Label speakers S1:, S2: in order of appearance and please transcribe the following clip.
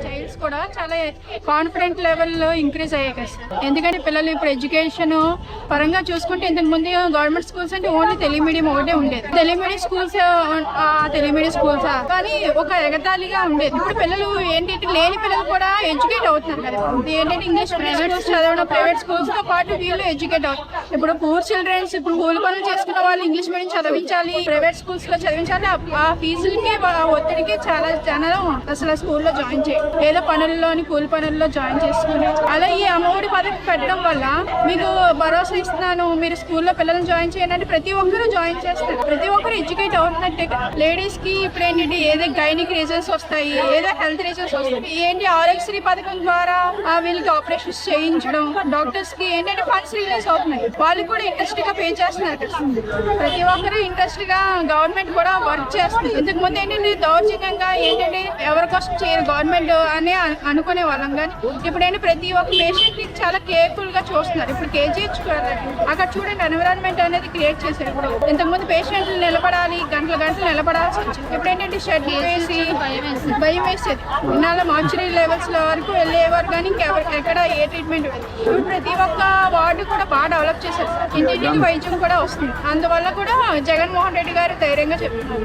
S1: Child's కూడా చాలా confident లెవెల్లో ఇంక్రీజ్ అయ్యాయి కదా సార్. ఎందుకంటే పిల్లలు ఇప్పుడు ఎడ్యుకేషన్ పరంగా చూసుకుంటే ఇంతకు ముందు గవర్నమెంట్ స్కూల్స్ అంటే ఓన్లీ తెలుగు మీడియం ఒకటే ఉండేది. తెలుగు మీడియం స్కూల్స్ కానీ ఒక ఎగతాళిగా ఉండేది. ఇప్పుడు పిల్లలు ఏంటంటే లేని పిల్లలు కూడా ఎడ్యుకేట్ అవుతున్నారు కదా. ఏంటంటే ఇంగ్లీష్ మీడియం స్కూల్స్ చదవడం, ప్రైవేట్ స్కూల్స్ తో పాటు వీళ్ళు ఎడ్యుకేట్ అవుతారు. ఇప్పుడు పూర్ చిల్డ్రన్స్ ఇప్పుడు కూలి పనులు చేసుకున్న వాళ్ళు ఇంగ్లీష్ మీడియం చదివించాలి, ప్రైవేట్ స్కూల్స్ లో చదివించాలి. ఆ ఫీజులకి ఒత్తిడికి చాలా జనం అసలు స్కూల్లో జాయిన్ చేయాలి, ఏదో పనుల్లోని కూలి పనుల్లో జాయిన్ చేసుకుని అలా ఈ అమ్మఒడి పథకం పెట్టడం వల్ల మీకు భరోసా ఇస్తున్నాను, మీరు స్కూల్లో పిల్లల్ని జాయిన్ చేయండి అంటే ప్రతి ఒక్కరు జాయిన్ చేస్తారు. ప్రతి ఒక్కరు ఎడ్యుకేట్ అవుతున్నట్టే. లేడీస్ కి ఇప్పుడు ఏంటంటే ఏదో గైనిక్ రీజన్స్ వస్తాయి, ఏదో హెల్త్ రీజన్స్ వస్తాయి. ఏంటి ఆరోగ్యశ్రీ పథకం ద్వారా వీళ్ళకి ఆపరేషన్స్ చేయించడం, డాక్టర్స్ కి ఏంటంటే ఫండ్స్ రిలీజ్ అవుతున్నాయి. వాళ్ళు కూడా ఇంట్రెస్ట్ గా పే చేస్తున్నారు. ప్రతి ఒక్కరు ఇంట్రెస్ట్ గా గవర్నమెంట్ కూడా వర్క్ చేస్తుంది. ఇంతకు ముందు ఏంటంటే దౌర్జన్యంగా ఏంటంటే ఎవరి కోసం చేయరు గవర్నమెంట్ అని అనుకునే వాళ్ళం. కానీ ఇప్పుడు ఏంటి ప్రతి ఒక్క పేషెంట్ ని చాలా కేర్ఫుల్ గా చూస్తున్నారు. ఇప్పుడు కేజీహెచ్ అక్కడ చూడండి ఎన్విరాన్మెంట్ అనేది క్రియేట్ చేశారు. ఇప్పుడు ఇంతకుముందు పేషెంట్లు నిలబడాలి, గంటలు నిలబడాల్సి వచ్చింది. ఇప్పుడు ఏంటంటే షెడ్ వేసి భయం వేసేది. ఇన్నాళ్ళ మార్చురీ లెవెల్స్ వరకు వెళ్ళేవారు కానీ ఎక్కడ ఏ ట్రీట్మెంట్ ఇప్పుడు ప్రతి ఒక్క వార్డు కూడా బాగా డెవలప్ చేశారు. ఇంటింటికి వైద్యం కూడా వస్తుంది. అందువల్ల కూడా జగన్మోహన్ రెడ్డి గారు ధైర్యంగా చెప్తున్నారు.